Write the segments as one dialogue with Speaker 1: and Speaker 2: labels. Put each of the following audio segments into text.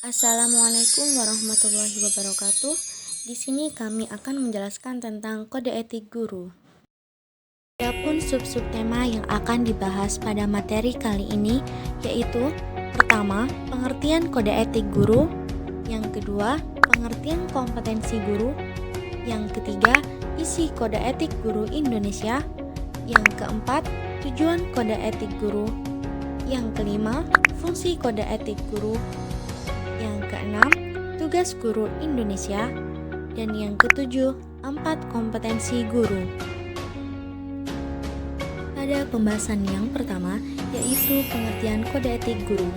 Speaker 1: Assalamualaikum warahmatullahi wabarakatuh. Di sini kami akan menjelaskan tentang kode etik guru. Adapun sub-sub tema yang akan dibahas pada materi kali ini yaitu pertama, pengertian kode etik guru, yang kedua, pengertian kompetensi guru, yang ketiga, isi kode etik guru Indonesia, yang keempat, tujuan kode etik guru, yang kelima, fungsi kode etik guru, yang keenam, tugas guru Indonesia, dan yang ketujuh, 4 kompetensi guru. Pada pembahasan yang pertama, yaitu pengertian kode etik guru.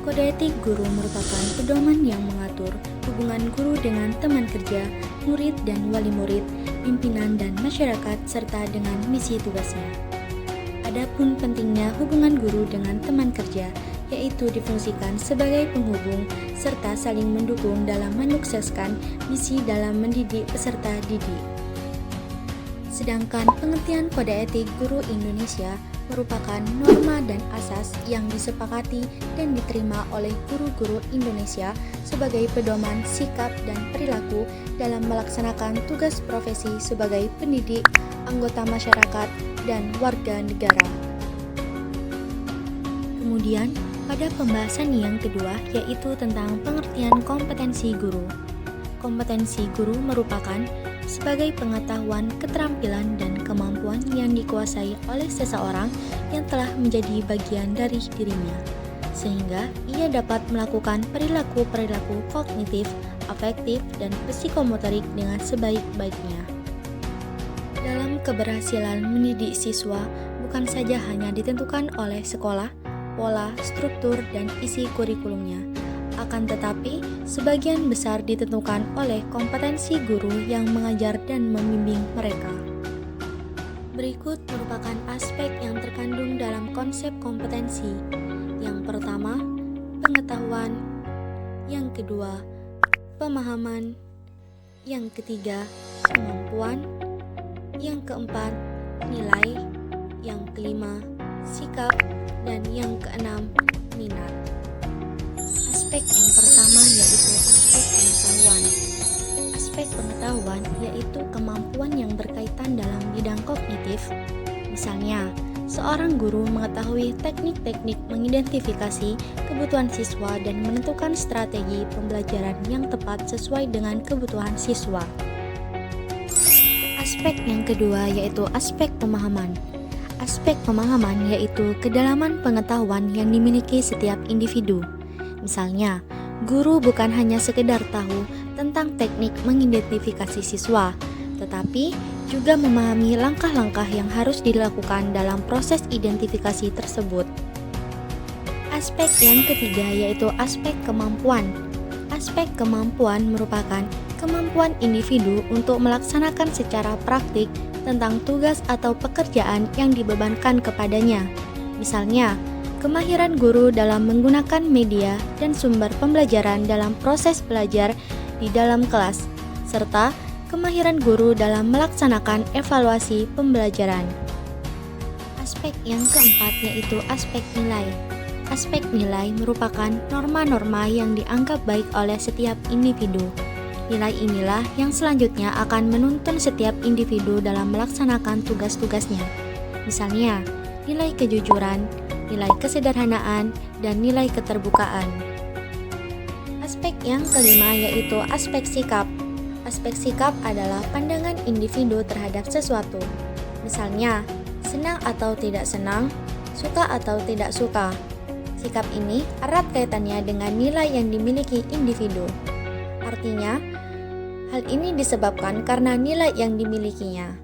Speaker 1: Kode etik guru merupakan pedoman yang mengatur hubungan guru dengan teman kerja, murid dan wali murid, pimpinan dan masyarakat, serta dengan misi tugasnya. Adapun pentingnya hubungan guru dengan teman kerja, yaitu difungsikan sebagai penghubung serta saling mendukung dalam menyukseskan misi dalam mendidik peserta didik. Sedangkan pengertian kode etik guru Indonesia merupakan norma dan asas yang disepakati dan diterima oleh guru-guru Indonesia sebagai pedoman sikap dan perilaku dalam melaksanakan tugas profesi sebagai pendidik, anggota masyarakat, dan warga negara. Kemudian, pada pembahasan yang kedua yaitu tentang pengertian kompetensi guru. Kompetensi guru merupakan sebagai pengetahuan, keterampilan, dan kemampuan yang dikuasai oleh seseorang yang telah menjadi bagian dari dirinya, sehingga ia dapat melakukan perilaku-perilaku kognitif, afektif, dan psikomotorik dengan sebaik-baiknya. Dalam keberhasilan mendidik siswa bukan saja hanya ditentukan oleh sekolah, pola, struktur, dan isi kurikulumnya. Akan tetapi, sebagian besar ditentukan oleh kompetensi guru yang mengajar dan membimbing mereka. Berikut merupakan aspek yang terkandung dalam konsep kompetensi. Yang pertama, pengetahuan. Yang kedua, pemahaman. Yang ketiga, kemampuan. Yang keempat, nilai. Yang kelima, sikap. Dan yang keenam, minat. Aspek yang pertama yaitu aspek pengetahuan. Aspek pengetahuan yaitu kemampuan yang berkaitan dalam bidang kognitif. Misalnya, seorang guru mengetahui teknik-teknik mengidentifikasi kebutuhan siswa dan menentukan strategi pembelajaran yang tepat sesuai dengan kebutuhan siswa. Aspek yang kedua yaitu aspek pemahaman. Aspek pemahaman yaitu kedalaman pengetahuan yang dimiliki setiap individu. Misalnya, guru bukan hanya sekedar tahu tentang teknik mengidentifikasi siswa, tetapi juga memahami langkah-langkah yang harus dilakukan dalam proses identifikasi tersebut. Aspek yang ketiga yaitu aspek kemampuan. Aspek kemampuan merupakan kemampuan individu untuk melaksanakan secara praktik tentang tugas atau pekerjaan yang dibebankan kepadanya. Misalnya, kemahiran guru dalam menggunakan media dan sumber pembelajaran dalam proses belajar di dalam kelas, serta kemahiran guru dalam melaksanakan evaluasi pembelajaran. Aspek yang keempat yaitu aspek nilai. Aspek nilai merupakan norma-norma yang dianggap baik oleh setiap individu. Nilai inilah yang selanjutnya akan menuntun setiap individu dalam melaksanakan tugas-tugasnya. Misalnya, nilai kejujuran, nilai kesederhanaan, dan nilai keterbukaan. Aspek yang kelima yaitu aspek sikap. Aspek sikap adalah pandangan individu terhadap sesuatu. Misalnya, senang atau tidak senang, suka atau tidak suka. Sikap ini erat kaitannya dengan nilai yang dimiliki individu. Artinya, hal ini disebabkan karena nilai yang dimilikinya.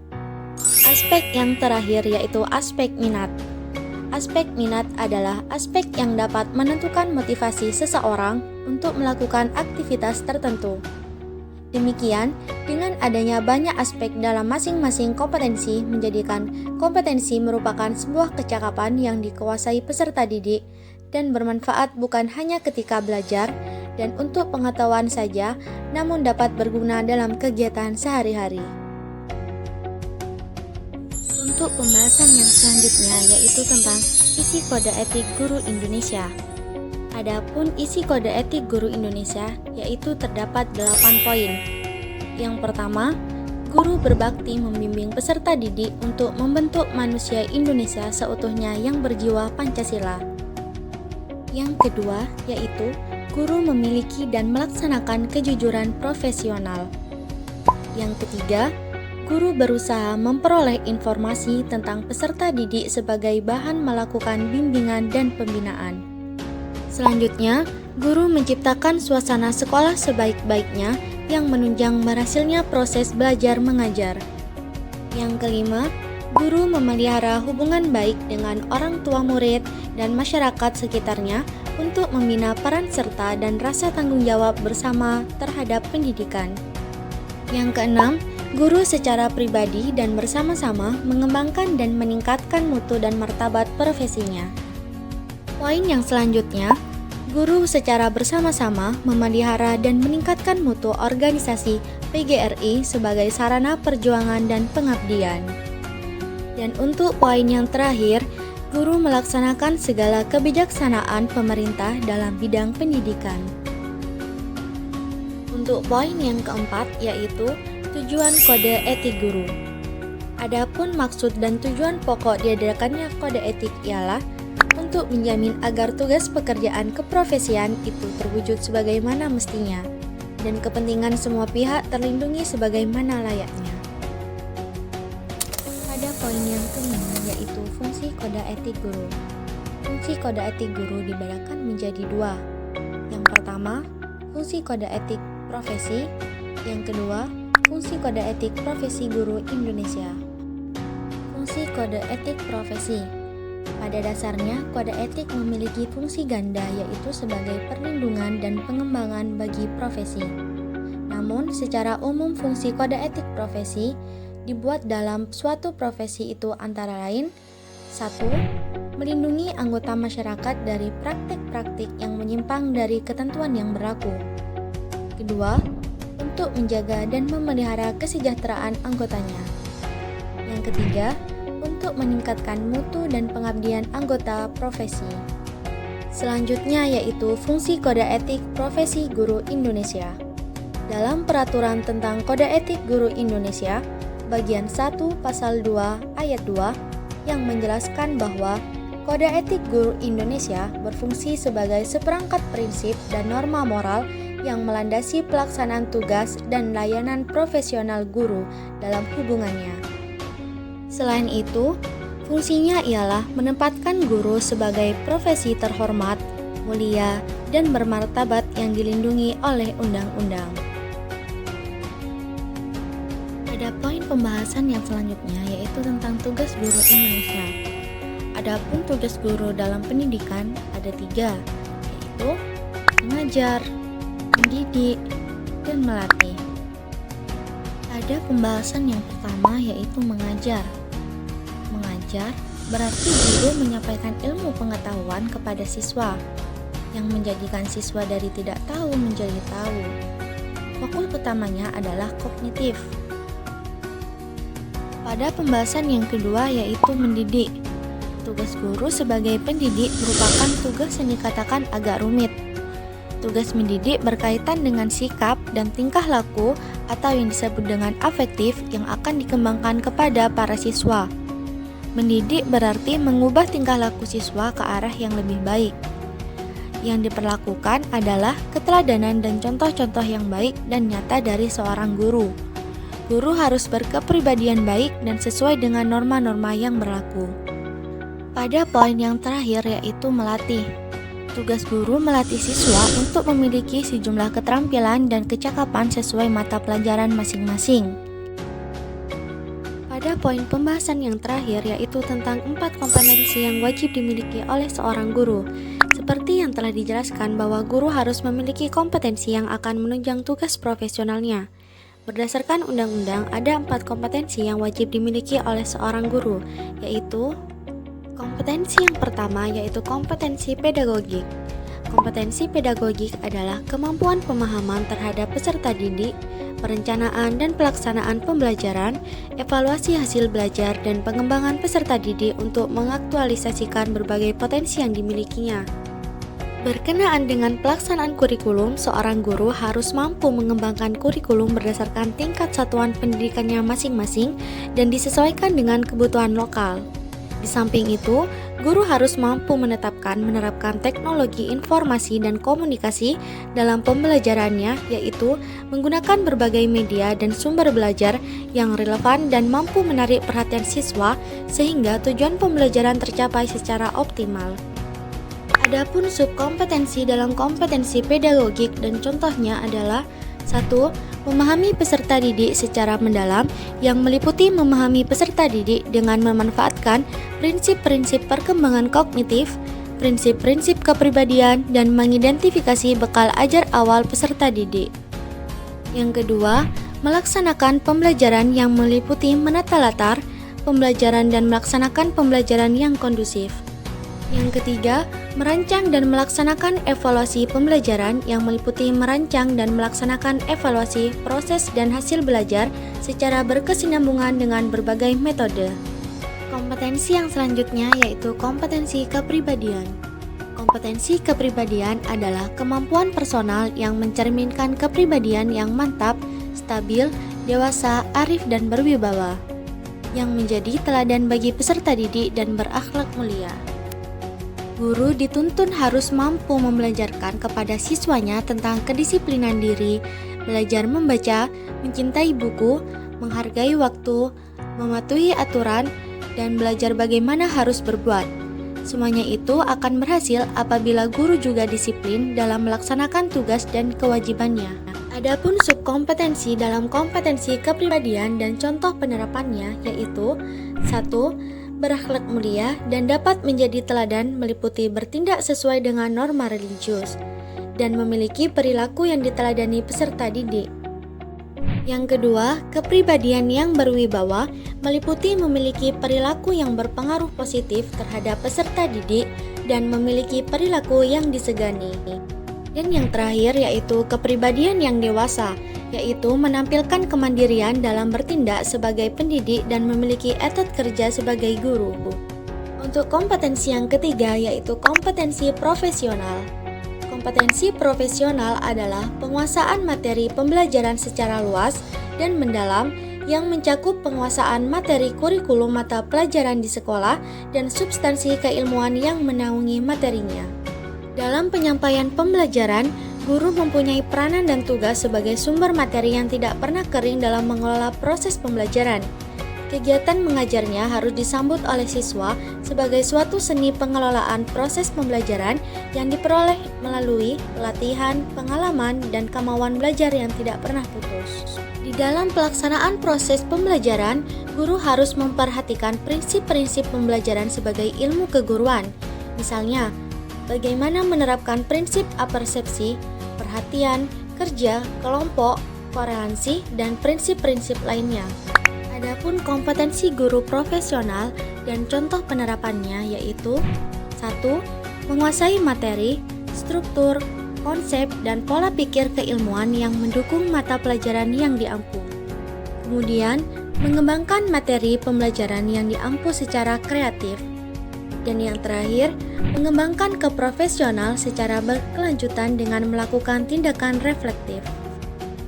Speaker 1: Aspek yang terakhir yaitu aspek minat. Aspek minat adalah aspek yang dapat menentukan motivasi seseorang untuk melakukan aktivitas tertentu. Demikian, dengan adanya banyak aspek dalam masing-masing kompetensi menjadikan kompetensi merupakan sebuah kecakapan yang dikuasai peserta didik dan bermanfaat bukan hanya ketika belajar dan untuk pengetahuan saja, namun dapat berguna dalam kegiatan sehari-hari. Untuk pembahasan yang selanjutnya yaitu tentang isi kode etik guru Indonesia. Adapun isi kode etik guru Indonesia yaitu terdapat 8 poin. Yang pertama, guru berbakti membimbing peserta didik untuk membentuk manusia Indonesia seutuhnya yang berjiwa Pancasila. Yang kedua, yaitu guru memiliki dan melaksanakan kejujuran profesional. Yang ketiga, guru berusaha memperoleh informasi tentang peserta didik sebagai bahan melakukan bimbingan dan pembinaan. Selanjutnya, guru menciptakan suasana sekolah sebaik-baiknya yang menunjang berhasilnya proses belajar mengajar. Yang kelima, guru memelihara hubungan baik dengan orang tua murid dan masyarakat sekitarnya untuk membina peran serta dan rasa tanggung jawab bersama terhadap pendidikan. Yang keenam, guru secara pribadi dan bersama-sama mengembangkan dan meningkatkan mutu dan martabat profesinya. Poin yang selanjutnya, guru secara bersama-sama memelihara dan meningkatkan mutu organisasi PGRI sebagai sarana perjuangan dan pengabdian. Dan untuk poin yang terakhir, guru melaksanakan segala kebijaksanaan pemerintah dalam bidang pendidikan. Untuk poin yang keempat yaitu tujuan kode etik guru. Adapun maksud dan tujuan pokok diadakannya kode etik ialah untuk menjamin agar tugas pekerjaan keprofesian itu terwujud sebagaimana mestinya dan kepentingan semua pihak terlindungi sebagaimana layaknya. Pada poin yang kelima yaitu fungsi kode etik guru. Fungsi kode etik guru dibedakan menjadi dua. Yang pertama, fungsi kode etik profesi. Yang kedua, fungsi kode etik profesi guru Indonesia. Fungsi kode etik profesi. Pada dasarnya, kode etik memiliki fungsi ganda yaitu sebagai perlindungan dan pengembangan bagi profesi. Namun, secara umum fungsi kode etik profesi dibuat dalam suatu profesi itu antara lain 1. Melindungi anggota masyarakat dari praktik-praktik yang menyimpang dari ketentuan yang berlaku. Kedua, untuk menjaga dan memelihara kesejahteraan anggotanya. Yang ketiga, untuk meningkatkan mutu dan pengabdian anggota profesi. Selanjutnya yaitu fungsi kode etik profesi guru Indonesia. Dalam peraturan tentang kode etik guru Indonesia, bagian 1 pasal 2 ayat 2 yang menjelaskan bahwa kode etik guru Indonesia berfungsi sebagai seperangkat prinsip dan norma moral yang melandasi pelaksanaan tugas dan layanan profesional guru dalam hubungannya. Selain itu, fungsinya ialah menempatkan guru sebagai profesi terhormat, mulia, dan bermartabat yang dilindungi oleh undang-undang. Ada poin pembahasan yang selanjutnya yaitu tentang tugas guru Indonesia. Adapun tugas guru dalam pendidikan ada 3, yaitu mengajar, mendidik, dan melatih. Ada pembahasan yang pertama yaitu mengajar. Mengajar berarti guru menyampaikan ilmu pengetahuan kepada siswa yang menjadikan siswa dari tidak tahu menjadi tahu. Fokus utamanya adalah kognitif. Pada pembahasan yang kedua yaitu mendidik. Tugas guru sebagai pendidik merupakan tugas yang dikatakan agak rumit. Tugas mendidik berkaitan dengan sikap dan tingkah laku atau yang disebut dengan afektif yang akan dikembangkan kepada para siswa. Mendidik berarti mengubah tingkah laku siswa ke arah yang lebih baik. Yang diperlakukan adalah keteladanan dan contoh-contoh yang baik dan nyata dari seorang guru. Guru harus berkepribadian baik dan sesuai dengan norma-norma yang berlaku. Pada poin yang terakhir yaitu melatih. Tugas guru melatih siswa untuk memiliki sejumlah keterampilan dan kecakapan sesuai mata pelajaran masing-masing. Pada poin pembahasan yang terakhir yaitu tentang 4 kompetensi yang wajib dimiliki oleh seorang guru. Seperti yang telah dijelaskan bahwa guru harus memiliki kompetensi yang akan menunjang tugas profesionalnya. Berdasarkan undang-undang ada 4 kompetensi yang wajib dimiliki oleh seorang guru, yaitu kompetensi yang pertama yaitu kompetensi pedagogik. Kompetensi pedagogik adalah kemampuan pemahaman terhadap peserta didik, perencanaan dan pelaksanaan pembelajaran, evaluasi hasil belajar, dan pengembangan peserta didik untuk mengaktualisasikan berbagai potensi yang dimilikinya. Berkenaan dengan pelaksanaan kurikulum, seorang guru harus mampu mengembangkan kurikulum berdasarkan tingkat satuan pendidikannya masing-masing dan disesuaikan dengan kebutuhan lokal. Di samping itu, guru harus mampu menerapkan teknologi informasi dan komunikasi dalam pembelajarannya, yaitu menggunakan berbagai media dan sumber belajar yang relevan dan mampu menarik perhatian siswa sehingga tujuan pembelajaran tercapai secara optimal. Adapun subkompetensi dalam kompetensi pedagogik dan contohnya adalah 1. Memahami peserta didik secara mendalam yang meliputi memahami peserta didik dengan memanfaatkan prinsip-prinsip perkembangan kognitif, prinsip-prinsip kepribadian, dan mengidentifikasi bekal ajar awal peserta didik. Yang kedua, melaksanakan pembelajaran yang meliputi menata latar pembelajaran dan melaksanakan pembelajaran yang kondusif. Yang ketiga, merancang dan melaksanakan evaluasi pembelajaran yang meliputi merancang dan melaksanakan evaluasi proses dan hasil belajar secara berkesinambungan dengan berbagai metode. Kompetensi yang selanjutnya yaitu kompetensi kepribadian. Kompetensi kepribadian adalah kemampuan personal yang mencerminkan kepribadian yang mantap, stabil, dewasa, arif, dan berwibawa, yang menjadi teladan bagi peserta didik dan berakhlak mulia. Guru dituntun harus mampu membelajarkan kepada siswanya tentang kedisiplinan diri, belajar membaca, mencintai buku, menghargai waktu, mematuhi aturan, dan belajar bagaimana harus berbuat. Semuanya itu akan berhasil apabila guru juga disiplin dalam melaksanakan tugas dan kewajibannya. Adapun subkompetensi dalam kompetensi kepribadian dan contoh penerapannya yaitu 1. Berakhlak mulia dan dapat menjadi teladan meliputi bertindak sesuai dengan norma religius dan memiliki perilaku yang diteladani peserta didik. Yang kedua, kepribadian yang berwibawa meliputi memiliki perilaku yang berpengaruh positif terhadap peserta didik dan memiliki perilaku yang disegani. Dan yang terakhir yaitu kepribadian yang dewasa, yaitu menampilkan kemandirian dalam bertindak sebagai pendidik dan memiliki etos kerja sebagai guru. Untuk kompetensi yang ketiga yaitu kompetensi profesional. Kompetensi profesional adalah penguasaan materi pembelajaran secara luas dan mendalam yang mencakup penguasaan materi kurikulum mata pelajaran di sekolah dan substansi keilmuan yang menaungi materinya. Dalam penyampaian pembelajaran, guru mempunyai peranan dan tugas sebagai sumber materi yang tidak pernah kering dalam mengelola proses pembelajaran. Kegiatan mengajarnya harus disambut oleh siswa sebagai suatu seni pengelolaan proses pembelajaran yang diperoleh melalui latihan, pengalaman, dan kemauan belajar yang tidak pernah putus. Di dalam pelaksanaan proses pembelajaran, guru harus memperhatikan prinsip-prinsip pembelajaran sebagai ilmu keguruan. Misalnya, bagaimana menerapkan prinsip apersepsi, perhatian, kerja, kelompok, korelansi, dan prinsip-prinsip lainnya. Adapun kompetensi guru profesional dan contoh penerapannya yaitu 1. Menguasai materi, struktur, konsep, dan pola pikir keilmuan yang mendukung mata pelajaran yang diampu. Kemudian, mengembangkan materi pembelajaran yang diampu secara kreatif. Dan yang terakhir, mengembangkan keprofesional secara berkelanjutan dengan melakukan tindakan reflektif.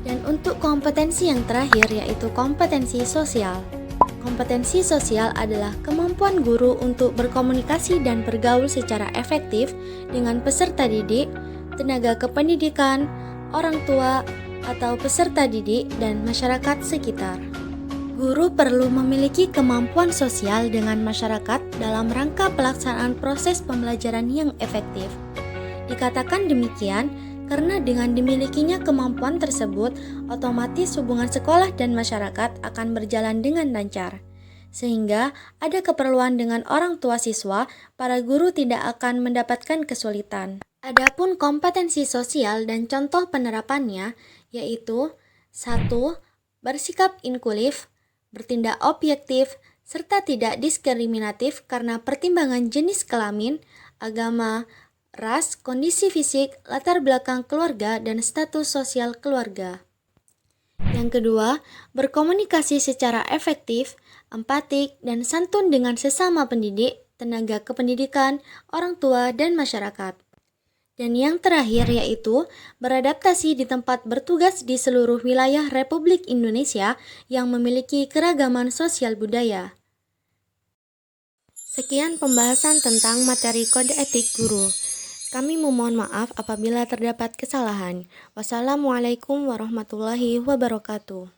Speaker 1: Dan untuk kompetensi yang terakhir yaitu kompetensi sosial. Kompetensi sosial adalah kemampuan guru untuk berkomunikasi dan bergaul secara efektif dengan peserta didik, tenaga kependidikan, orang tua, atau peserta didik, dan masyarakat sekitar. Guru perlu memiliki kemampuan sosial dengan masyarakat dalam rangka pelaksanaan proses pembelajaran yang efektif. Dikatakan demikian karena dengan dimilikinya kemampuan tersebut, otomatis hubungan sekolah dan masyarakat akan berjalan dengan lancar. Sehingga ada keperluan dengan orang tua siswa, para guru tidak akan mendapatkan kesulitan. Adapun kompetensi sosial dan contoh penerapannya yaitu 1. Bersikap inklusif, bertindak objektif, serta tidak diskriminatif karena pertimbangan jenis kelamin, agama, ras, kondisi fisik, latar belakang keluarga, dan status sosial keluarga. Yang kedua, berkomunikasi secara efektif, empatik, dan santun dengan sesama pendidik, tenaga kependidikan, orang tua, dan masyarakat. Dan yang terakhir yaitu beradaptasi di tempat bertugas di seluruh wilayah Republik Indonesia yang memiliki keragaman sosial budaya. Sekian pembahasan tentang materi kode etik guru. Kami memohon maaf apabila terdapat kesalahan. Wassalamualaikum warahmatullahi wabarakatuh.